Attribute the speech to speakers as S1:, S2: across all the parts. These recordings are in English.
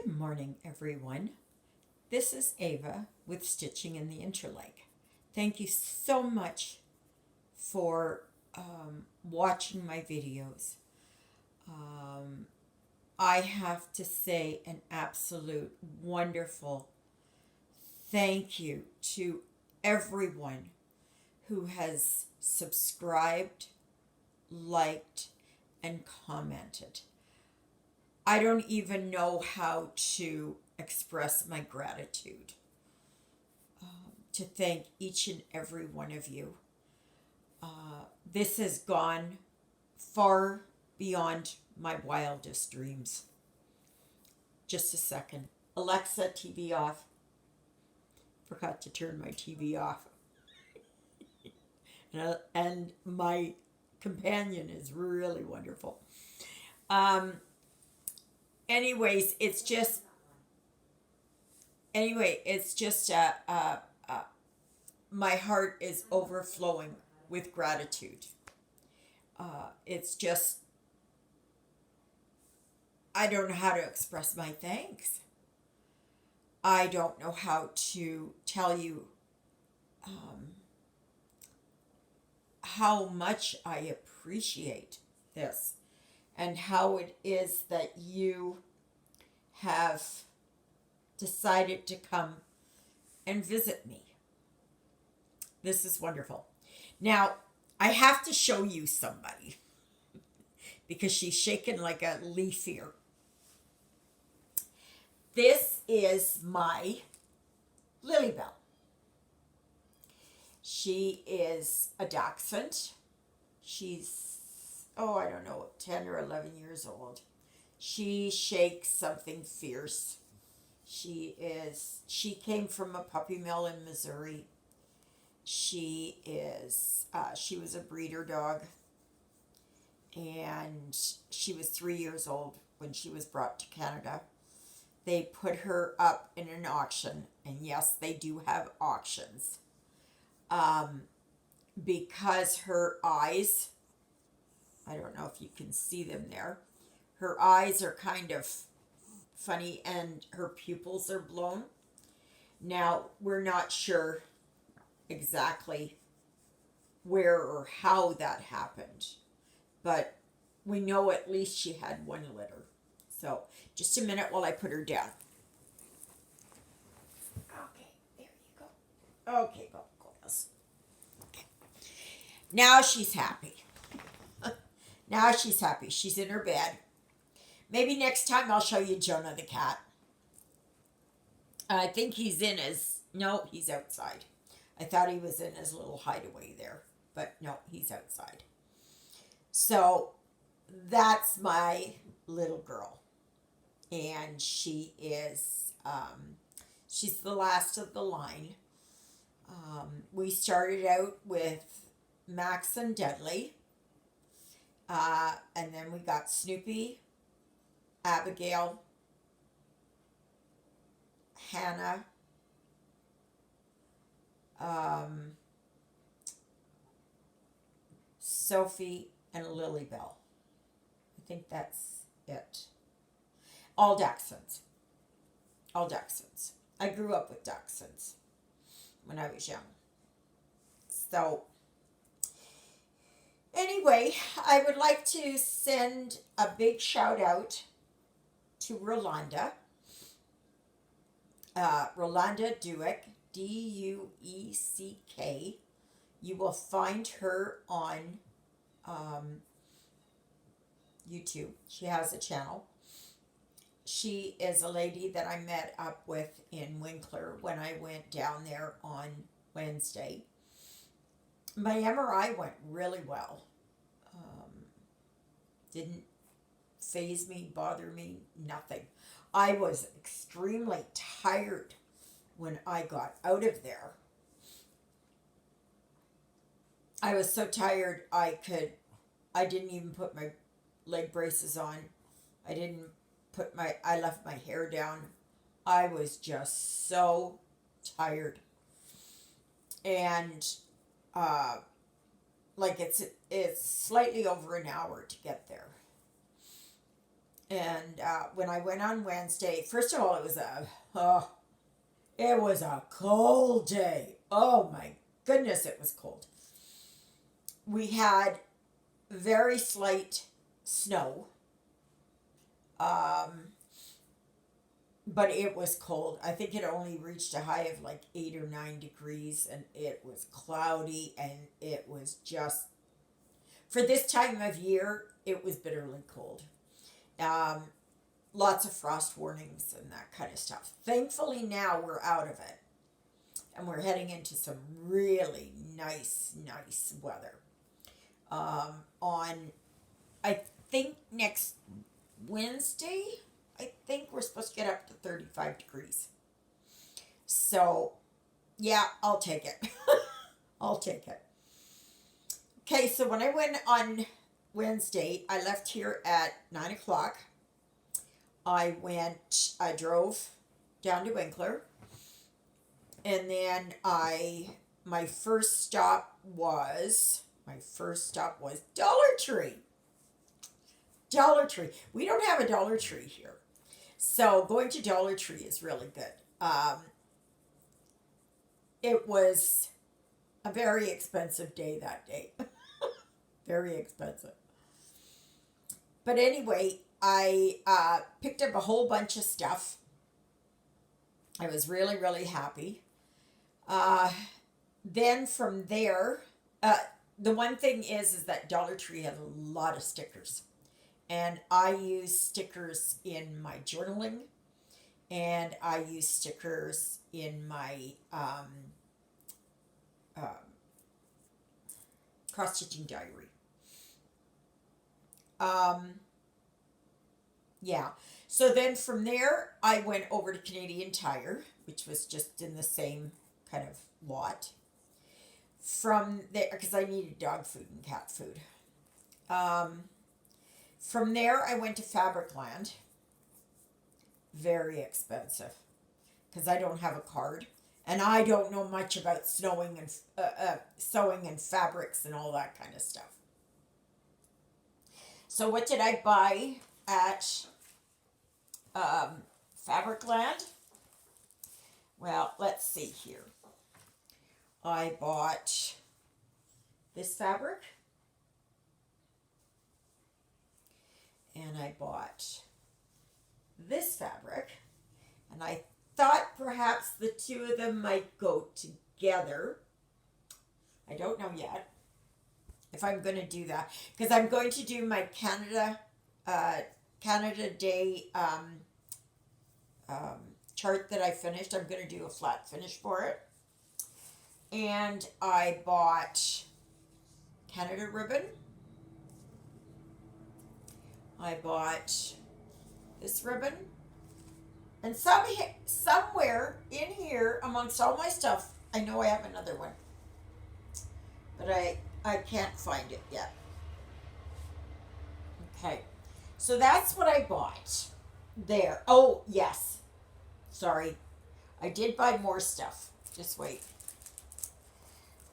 S1: Good morning, everyone. This is Ava with Stitching in the Interlake. Thank you so much for watching my videos. I have to say an absolute wonderful thank you to everyone who has subscribed, liked, and commented. I don't even know how to express my gratitude to thank each and every one of you. This has gone far beyond my wildest dreams. Just a second. Alexa, TV off. Forgot to turn my TV off. And my companion is really wonderful. Anyways, it's just my heart is overflowing with gratitude. It's just, I don't know how to express my thanks. I don't know how to tell you how much I appreciate this and how it is that you have decided to come and visit me. This is wonderful. Now, I have to show you somebody because she's shaking like a leaf here. This is my Lilybelle. She is a dachshund. She's, I don't know, 10 or 11 years old. She shakes something fierce. She came from a puppy mill in Missouri. She was a breeder dog. And she was 3 years old when she was brought to Canada. They put her up in an auction. And yes, they do have auctions. Because her eyes, I don't know if you can see them there. Her eyes are kind of funny and her pupils are blown. Now, we're not sure exactly where or how that happened, but we know at least she had one litter. So, just a minute while I put her down. Okay, there you go. Okay, go. Okay. Now she's happy. Now she's happy. She's in her bed. Maybe next time I'll show you Jonah the cat. I think he's in no, he's outside. I thought he was in his little hideaway there, but no, he's outside. So that's my little girl. And she is, she's the last of the line. We started out with Max and Dudley. And then we got Snoopy, Abigail, Hannah, Sophie, and Lilybelle. I think that's it. All dachshunds. All dachshunds. I grew up with dachshunds when I was young. So, anyway, I would like to send a big shout out to Rolanda. Rolanda Dueck, Dueck. You will find her on YouTube. She has a channel. She is a lady that I met up with in Winkler when I went down there on Wednesday. My MRI went really well. Didn't faze me, bother me, nothing. I was extremely tired when I got out of there. I was so tired I didn't even put my leg braces on. I left my hair down. I was just so tired. And it's slightly over an hour to get there. And when I went on Wednesday, first of all, it was a cold day. Oh my goodness, it was cold. We had very slight snow, but it was cold. I think it only reached a high of like 8 or 9 degrees, and it was cloudy, and it was just, for this time of year, it was bitterly cold. Um, Lots of frost warnings and that kind of stuff. Thankfully, now we're out of it, and we're heading into some really nice, nice weather. On, I think next Wednesday, I think we're supposed to get up to 35 degrees. So, yeah, I'll take it. I'll take it. Okay, so when I went on Wednesday, I left here at 9 o'clock. I drove down to Winkler, and then my first stop was Dollar Tree. Dollar Tree. We don't have a Dollar Tree here, so going to Dollar Tree is really good. It was a very expensive day that day. Very expensive. But anyway, I picked up a whole bunch of stuff. I was really, really happy. Then from there, the one thing is that Dollar Tree has a lot of stickers. And I use stickers in my journaling, and I use stickers in my cross-stitching diary. Yeah. So then from there, I went over to Canadian Tire, which was just in the same kind of lot. From there, because I needed dog food and cat food. From there, I went to Fabricland. Very expensive, because I don't have a card, and I don't know much about sewing and fabrics and all that kind of stuff. So what did I buy at Fabricland? Well, let's see here. I bought this fabric, and I bought this fabric, and I thought perhaps the two of them might go together. I don't know yet if I'm going to do that, because I'm going to do my Canada Day chart that I finished. I'm going to do a flat finish for it. And I bought Canada ribbon. I bought this ribbon. And somewhere in here, amongst all my stuff, I know I have another one. But I can't find it yet. Okay. So that's what I bought there. Oh, yes. Sorry. I did buy more stuff. Just wait.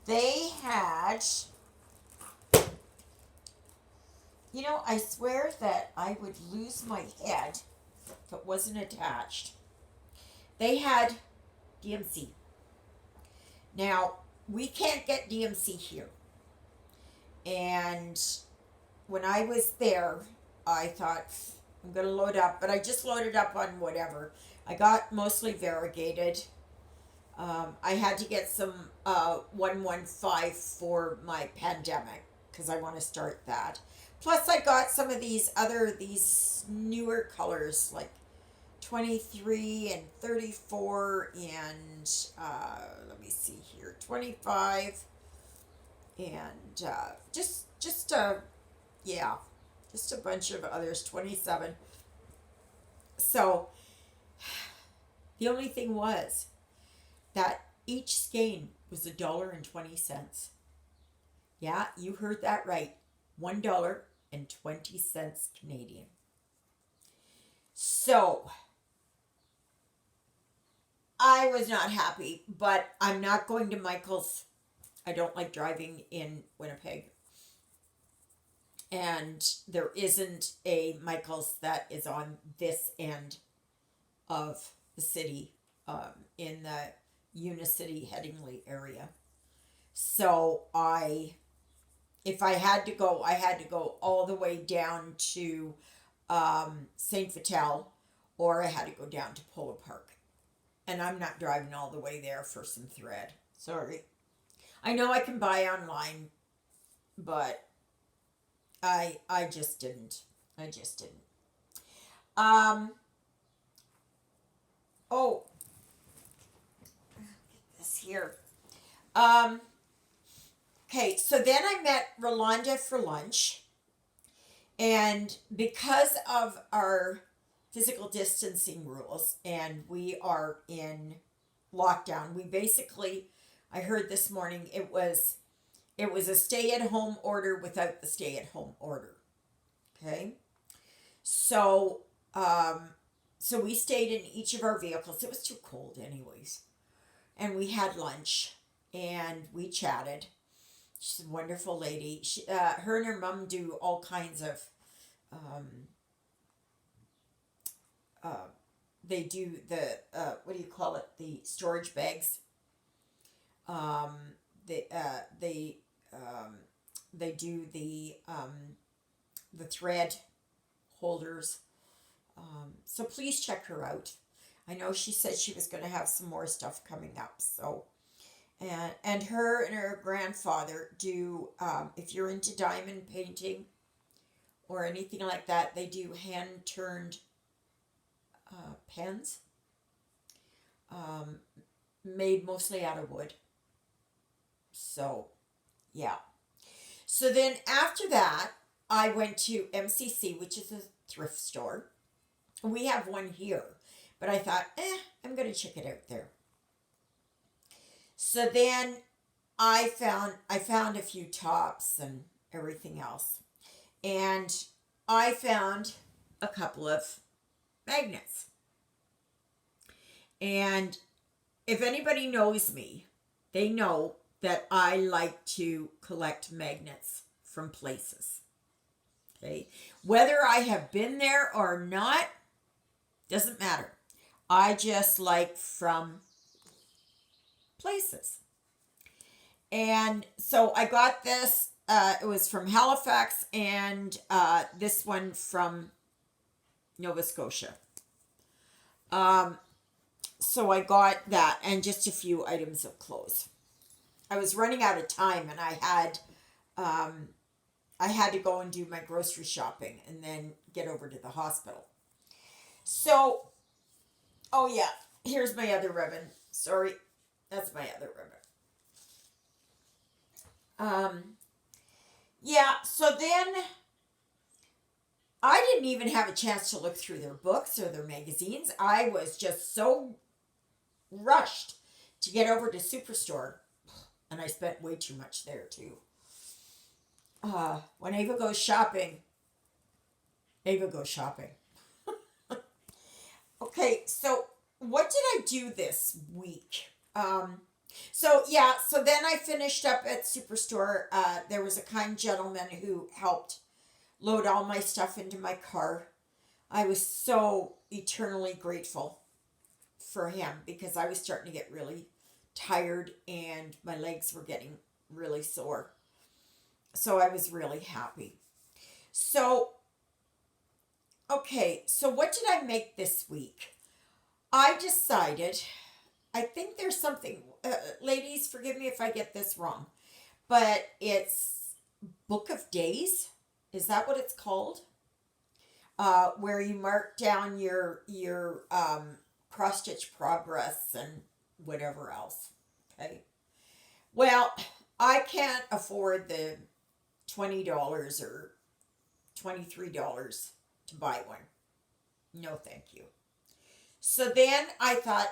S1: They had, I swear that I would lose my head if it wasn't attached. They had DMC. Now, we can't get DMC here. And when I was there, I thought, I'm going to load up. But I just loaded up on whatever. I got mostly variegated. I had to get some 115 for my pandemic, because I want to start that. Plus, I got some of these newer colors, like 23 and 34 and, let me see here, 25 and just a bunch of others, 27. So, the only thing was that each skein was $1.20. Yeah, you heard that right. $1.20 Canadian. So, I was not happy, but I'm not going to Michael's. I don't like driving in Winnipeg. And there isn't a Michael's that is on this end of the city, in the Unicity Headingley area. So if I had to go, I had to go all the way down to St. Vital, or I had to go down to Polo Park. And I'm not driving all the way there for some thread. Sorry. I know I can buy online, but I just didn't. I just didn't. Oh, get this here. Okay, so then I met Rolanda for lunch. And because of our physical distancing rules and we are in lockdown, we basically, I heard this morning, it was a stay-at-home order without the stay-at-home order. Okay? So, so we stayed in each of our vehicles. It was too cold anyways. And we had lunch and we chatted. She's a wonderful lady. Her and her mom do all kinds of, they do the, what do you call it? The storage bags. They do the thread holders. So please check her out. I know she said she was going to have some more stuff coming up. So, and her and her grandfather do, if you're into diamond painting or anything like that, they do hand-turned pens, made mostly out of wood. So, yeah. So then after that, I went to MCC, which is a thrift store. We have one here, but I thought, I'm going to check it out there. So then I found a few tops and everything else. And I found a couple of magnets. And if anybody knows me, they know that I like to collect magnets from places. Okay? Whether I have been there or not, doesn't matter. I just like from places. And so I got this, it was from Halifax, and this one from Nova Scotia. So I got that and just a few items of clothes. I was running out of time, and I had to go and do my grocery shopping and then get over to the hospital. So, oh yeah, here's my other ribbon. Sorry, that's my other ribbon. Yeah, so then I didn't even have a chance to look through their books or their magazines. I was just so rushed to get over to Superstore, and I spent way too much there too. When Ava goes shopping, Ava goes shopping. Okay, so what did I do this week? So then I finished up at Superstore. There was a kind gentleman who helped load all my stuff into my car. I was so eternally grateful for him because I was starting to get really tired and my legs were getting really sore. So I was really happy. So, okay, so what did I make this week? I decided, I think there's something, ladies, forgive me if I get this wrong, but it's Book of Days. Is that what it's called? Where you mark down your cross-stitch progress and whatever else. Okay. Well, I can't afford the $20 or $23 to buy one. No, thank you. So then I thought,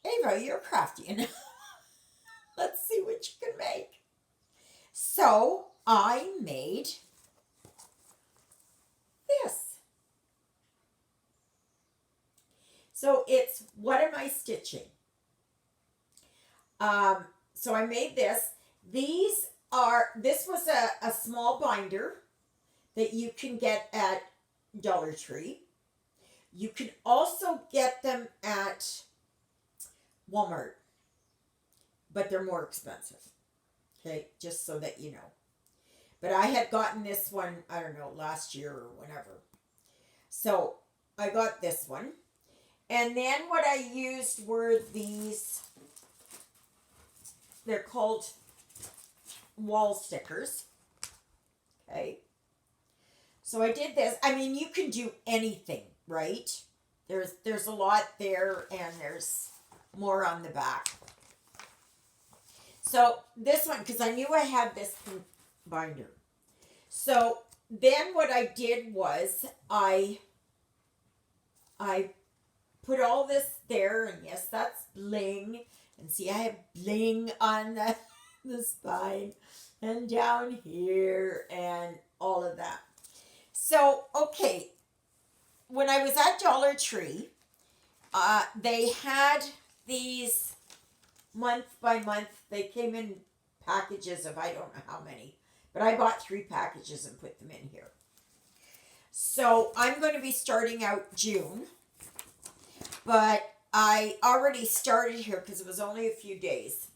S1: Ava, you're crafty enough. Let's see what you can make. So I made this. So it's, what am I stitching? So I made this. These this was a small binder that you can get at Dollar Tree. You can also get them at Walmart, but they're more expensive. Okay, just so that you know. But I had gotten this one, I don't know, last year or whenever. So I got this one. And then what I used were these, they're called wall stickers. Okay. So I did this. I mean, you can do anything, right? There's a lot there, and there's more on the back. So this one, because I knew I had this binder. So then what I did was I put all this there, and yes, that's bling. And see, I have bling on the spine and down here and all of that. So, okay, when I was at Dollar Tree, they had these month by month. They came in packages of I don't know how many, but I bought 3 packages and put them in here. So I'm going to be starting out June, but I already started here because it was only a few days.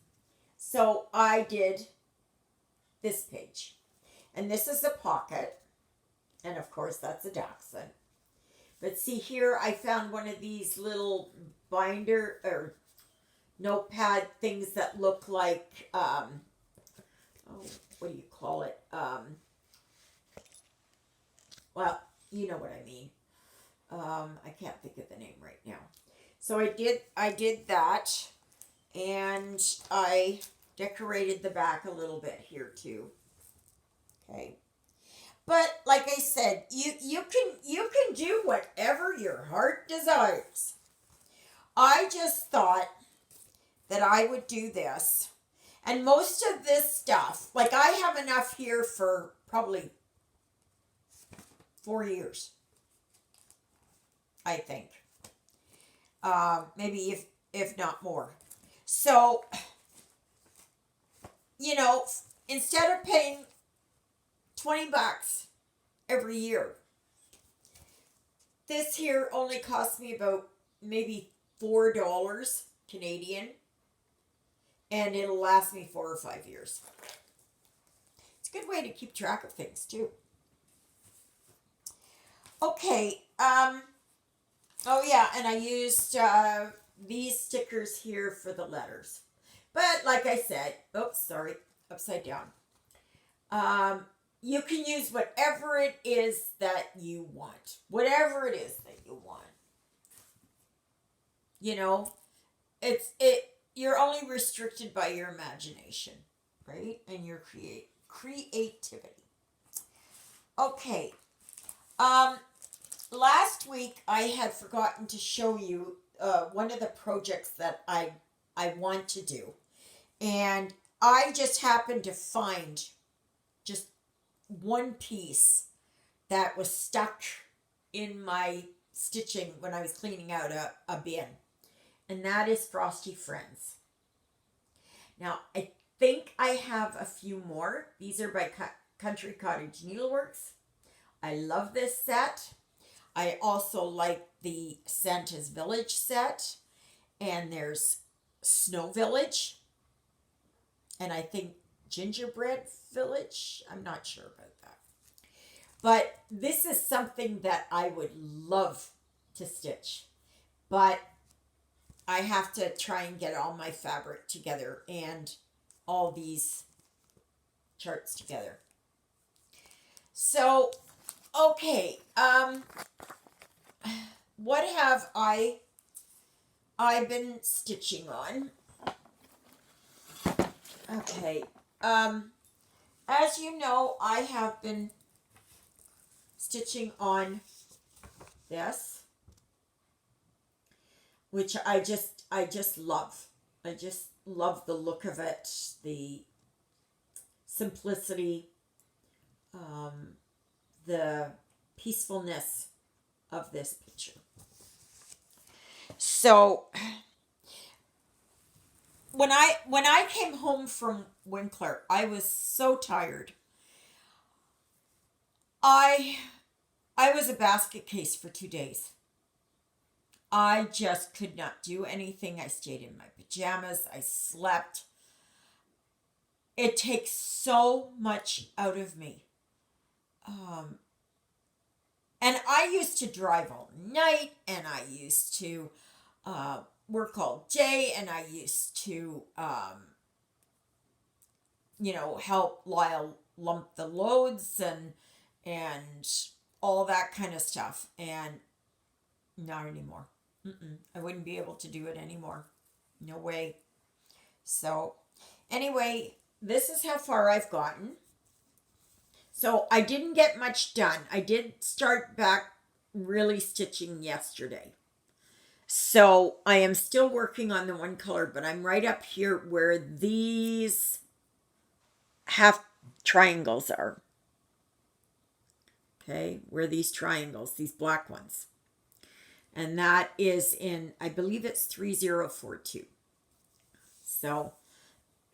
S1: So I did this page, and this is the pocket, and of course that's a dachshund. But see here, I found one of these little binder or notepad things that look like, what do you call it? Well, you know what I mean. I can't think of the name right now. So I did that, and I decorated the back a little bit here too. Okay. But like I said, you can do whatever your heart desires. I just thought that I would do this. And most of this stuff, like I have enough here for probably 4 years, I think. Maybe if not more. So, you know, instead of paying $20 every year, this here only cost me about maybe $4 Canadian, and it'll last me 4 or 5 years. It's a good way to keep track of things too. Okay, oh yeah, and I used these stickers here for the letters. But like I said, oops, sorry, upside down. You can use whatever it is that you want. Whatever it is that you want. You know, you're only restricted by your imagination, right? And your creativity. Okay. Last week I had forgotten to show you one of the projects that I want to do. And I just happened to find just one piece that was stuck in my stitching when I was cleaning out a bin. And that is Frosty Friends. Now, I think I have a few more. These are by Country Cottage Needleworks. I love this set. I also like the Santa's Village set. And there's Snow Village. And I think Gingerbread Village. I'm not sure about that. But this is something that I would love to stitch. But I have to try and get all my fabric together and all these charts together. So, okay. What have I been stitching on? Okay. As you know, I have been stitching on this, which I just love. I just love the look of it, the simplicity, the peacefulness of this picture. So when I came home from Winkler, I was so tired. I I was a basket case for 2 days. I just could not do anything. I stayed in my pajamas. I slept. It takes so much out of me. Um, and I used to drive all night, and I used to work all day, and I used to, help Lyle lump the loads and all that kind of stuff. And not anymore. I wouldn't be able to do it anymore. No way. So, anyway, this is how far I've gotten. So, I didn't get much done. I did start back really stitching yesterday. So, I am still working on the one color, but I'm right up here where these half triangles are. Okay, where these triangles, these black ones. And that is in, I believe it's 3042. So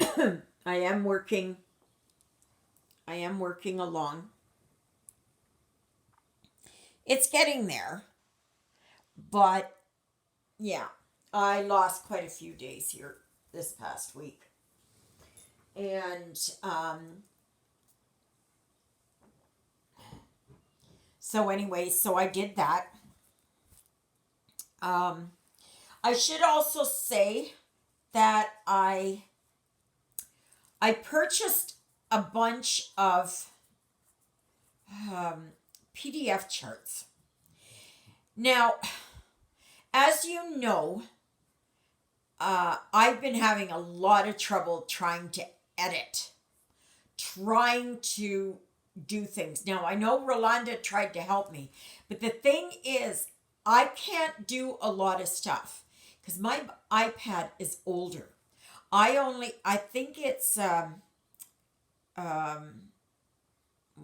S1: I am working along. It's getting there, but yeah, I lost quite a few days here this past week. And so anyway, so I did that. I should also say that I purchased a bunch of PDF charts. Now, as you know, I've been having a lot of trouble trying to edit, trying to do things. Now, I know Rolanda tried to help me, but the thing is, I can't do a lot of stuff because my iPad is older. I think it's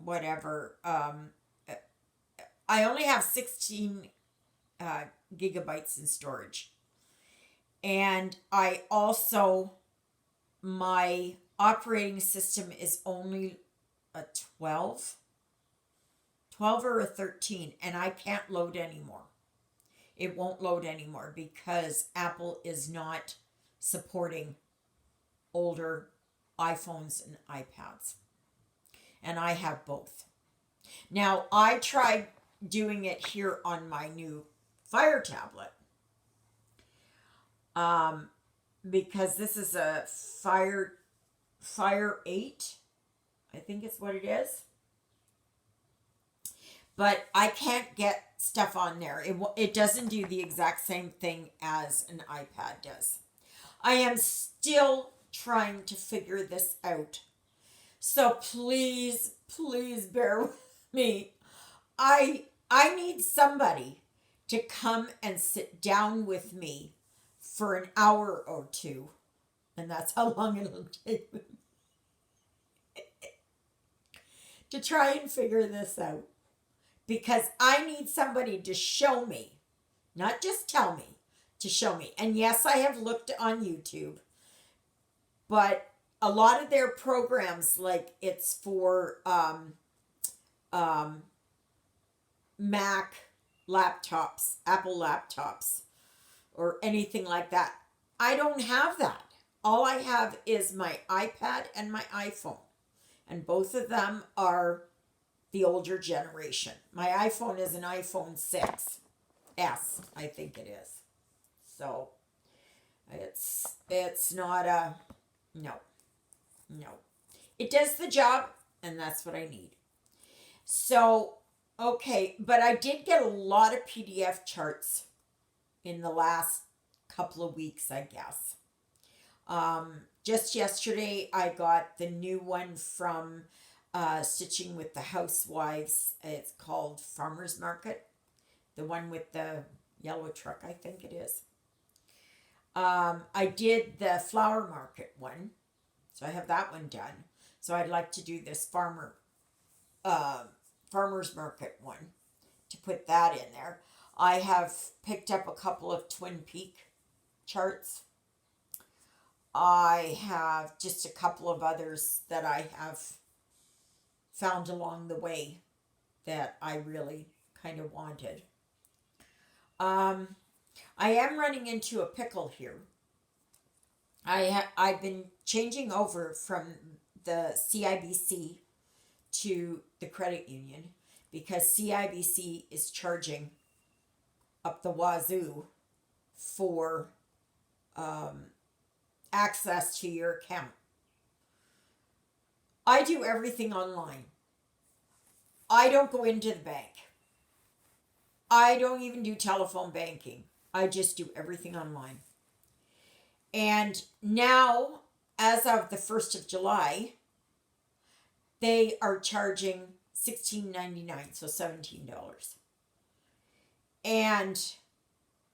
S1: whatever. I only have 16 gigabytes in storage. And I also, my operating system is only a 12 or a 13, and I can't load anymore. It won't load anymore because Apple is not supporting older iPhones and iPads. And I have both. Now, I tried doing it here on my new Fire tablet. Because this is a Fire 8, I think it's what it is. But I can't get stuff on there. It doesn't do the exact same thing as an iPad does. I am still trying to figure this out. So please bear with me. I need somebody to come and sit down with me for an hour or two. And that's how long it'll take me to try and figure this out. Because I need somebody to show me, not just tell me, to show me. And yes, I have looked on YouTube, but a lot of their programs, like it's for Mac laptops, Apple laptops, or anything like that. I don't have that. All I have is my iPad and my iPhone. And both of them are the older generation. My iPhone is an iPhone 6S, I think it is. So it's not a no. It does the job, and that's what I need. So okay, but I did get a lot of PDF charts in the last couple of weeks, I guess. Just yesterday, I got the new one from Stitching with the Housewives. It's called Farmer's Market. The one with the yellow truck, I think it is. I did the Flower Market one. So I have that one done. So I'd like to do this Farmer's Market one to put that in there. I have picked up a couple of Twin Peak charts. I have just a couple of others that I have found along the way that I really kind of wanted. Um, I am running into a pickle here. I've been changing over from the CIBC to the credit union because CIBC is charging up the wazoo for access to your account. I do everything online. I don't go into the bank. I don't even do telephone banking. I just do everything online. And now, as of the 1st of July, they are charging $16.99, so $17. And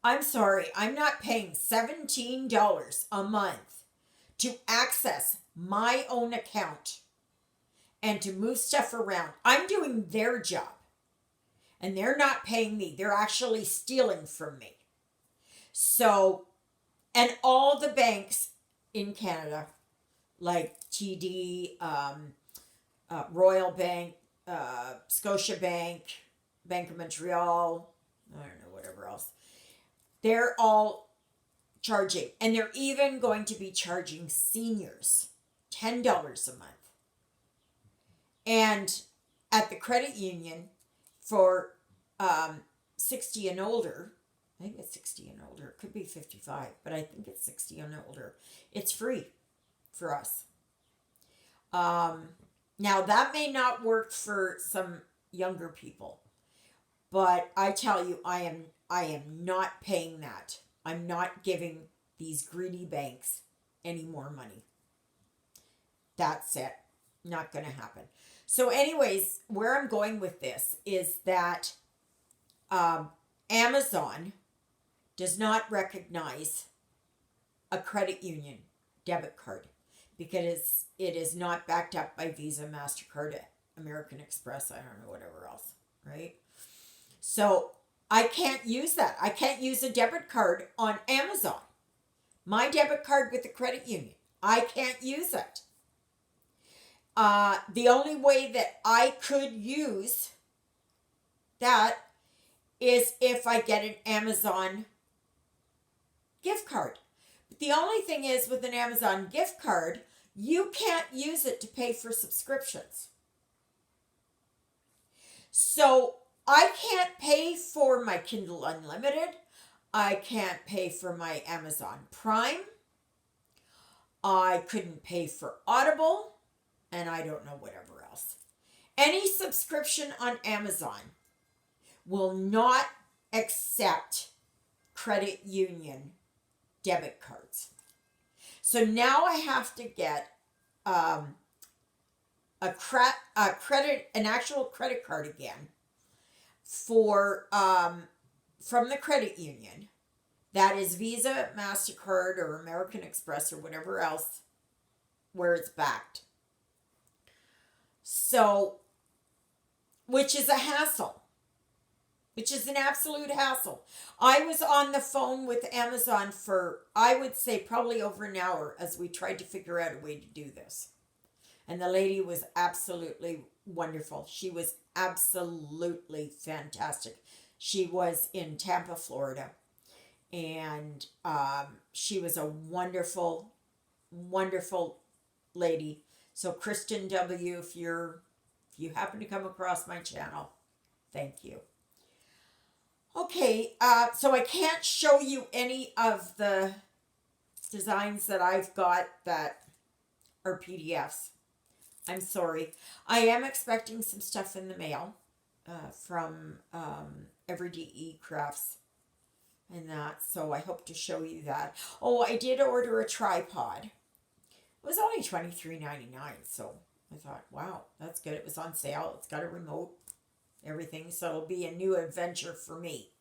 S1: I'm sorry, I'm not paying $17 a month to access my own account and to move stuff around. I'm doing their job. And they're not paying me. They're actually stealing from me. So, and all the banks in Canada, like TD, Royal Bank, Scotia Bank, Bank of Montreal, I don't know, whatever else, they're all charging. And they're even going to be charging seniors $10 a month. And at the credit union, for 60 and older, I think it's 60 and older, it could be 55, but I think it's 60 and older, it's free for us. Now that may not work for some younger people, but I tell you, I am not paying that. I'm not giving these greedy banks any more money. That's it. Not going to happen. So anyways, where I'm going with this is that Amazon does not recognize a credit union debit card because it is not backed up by Visa, MasterCard, American Express, I don't know, whatever else, right? So I can't use that. I can't use a debit card on Amazon. My debit card with the credit union, I can't use it. The only way that I could use that is if I get an Amazon gift card. But the only thing is with an Amazon gift card, you can't use it to pay for subscriptions. So I can't pay for my Kindle Unlimited. I can't pay for my Amazon Prime. I couldn't pay for Audible. And I don't know whatever else. Any subscription on Amazon will not accept credit union debit cards. So now I have to get an actual credit card again for from the credit union. That is Visa, MasterCard, or American Express, or whatever else where it's backed. So, which is a hassle, which is an absolute hassle. I was on the phone with Amazon for, I would say, probably over an hour as we tried to figure out a way to do this. And the lady was absolutely wonderful. She was absolutely fantastic. She was in Tampa, Florida. And she was a wonderful, wonderful lady. So Kristen W., if you happen to come across my channel, thank you. Okay, so I can't show you any of the designs that I've got that are PDFs. I'm sorry. I am expecting some stuff in the mail from Everyday Crafts and that, so I hope to show you that. Oh, I did order a tripod. It was only $23.99, so I thought, wow, that's good. It was on sale. It's got a remote, everything, so it'll be a new adventure for me.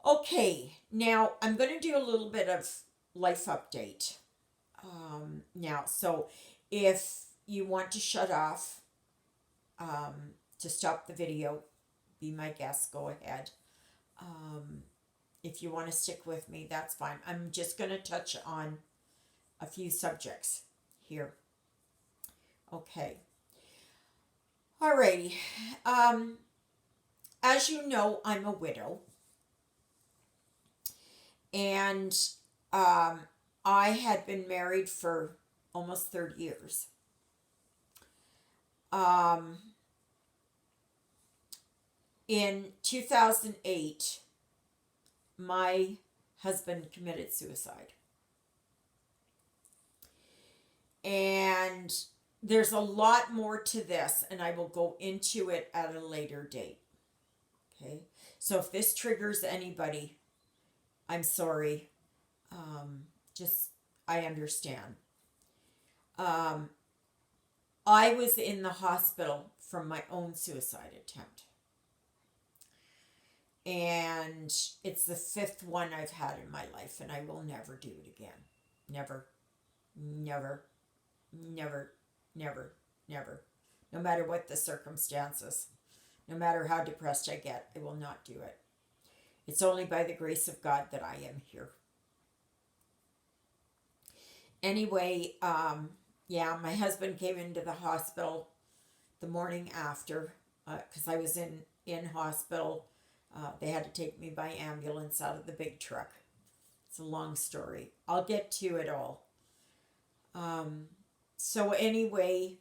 S1: Okay, now I'm going to do a little bit of life update. Now, so if you want to shut off to stop the video, be my guest, go ahead. If you want to stick with me, that's fine. I'm just going to touch on a few subjects here. Okay. Alrighty. As you know, I'm a widow. And I had been married for almost 30 years. In 2008, my husband committed suicide. And there's a lot more to this, and I will go into it at a later date. Okay? So if this triggers anybody, I'm sorry. I understand. I was in the hospital from my own suicide attempt. And it's the 5th one I've had in my life, and I will never do it again. Never, never, never, never, never. No matter what the circumstances, no matter how depressed I get, I will not do it. It's only by the grace of God that I am here. Anyway, my husband came into the hospital the morning after, because I was in hospital. They had to take me by ambulance out of the big truck. It's a long story. I'll get to it all. So anyway,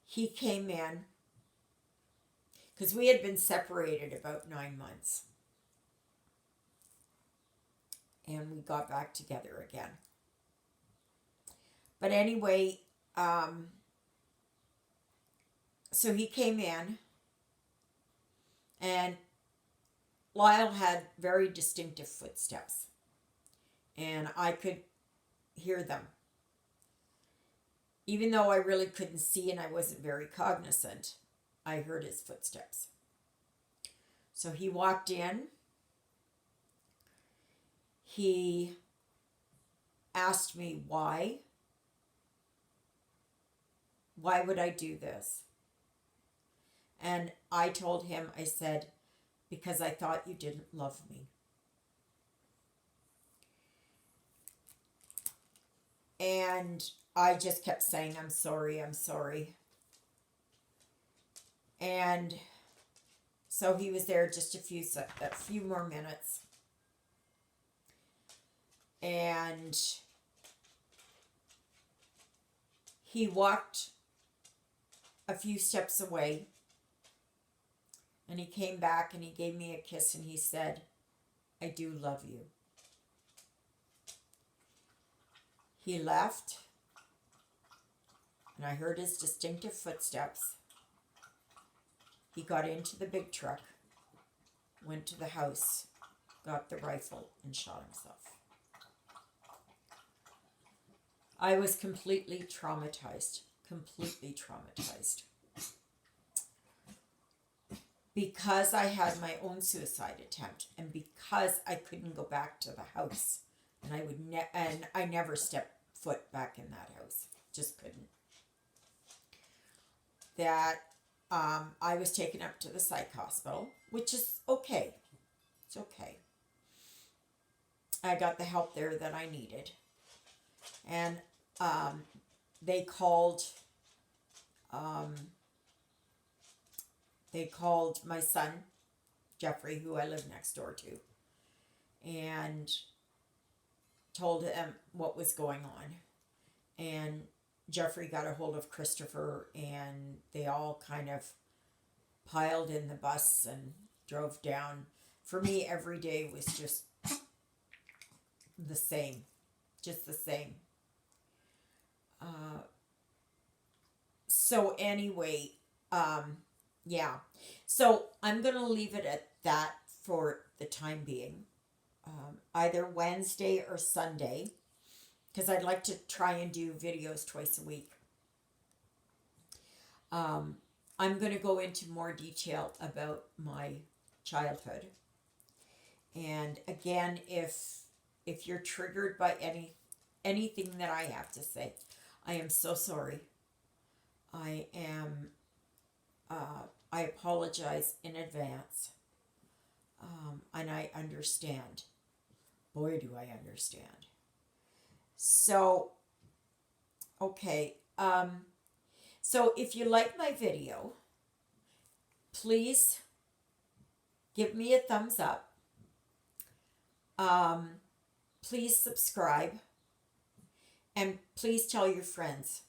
S1: he came in, because we had been separated about 9 months. And we got back together again. But anyway, so he came in, and Lyle had very distinctive footsteps, and I could hear them. Even though I really couldn't see and I wasn't very cognizant, I heard his footsteps. So he walked in. He asked me why. Why would I do this? And I told him, I said, because I thought you didn't love me. And I just kept saying, I'm sorry, I'm sorry. And so he was there just a few more minutes. And he walked a few steps away, and he came back and he gave me a kiss and he said, I do love you. He left, and I heard his distinctive footsteps. He got into the big truck, went to the house, got the rifle, and shot himself. I was completely traumatized. Because I had my own suicide attempt, and because I couldn't go back to the house, and I never stepped foot back in that house, just couldn't. That I was taken up to the psych hospital, which is okay. It's okay. I got the help there that I needed, and they called my son, Jeffrey, who I live next door to, and told him what was going on. And Jeffrey got a hold of Christopher, and they all kind of piled in the bus and drove down. For me, every day was just the same. Just the same. So anyway, yeah. So I'm going to leave it at that for the time being. Either Wednesday or Sunday, because I'd like to try and do videos twice a week. I'm going to go into more detail about my childhood. And again, if you're triggered by anything that I have to say, I am so sorry. I apologize in advance. And I understand. Boy, do I understand. So, Okay. So if you like my video, please give me a thumbs up. Please subscribe. And please tell your friends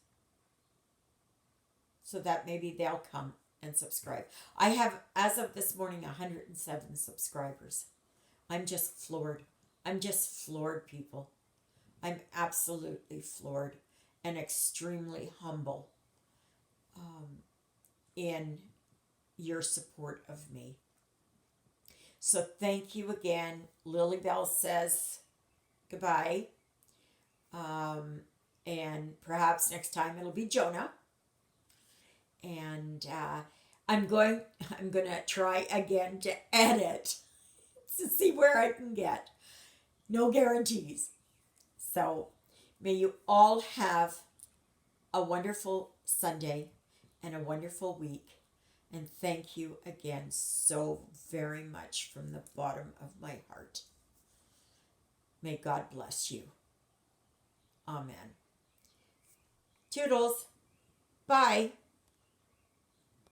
S1: so that maybe they'll come and subscribe. I have, as of this morning, 107 subscribers. I'm just floored. I'm just floored, people. I'm absolutely floored and extremely humble in your support of me. So thank you again. Lilybelle says goodbye. And perhaps next time it'll be Jonah. And I'm gonna try again to edit to see where I can get. No guarantees. So may you all have a wonderful Sunday and a wonderful week. And thank you again so very much from the bottom of my heart. May God bless you. Amen. Toodles. Bye.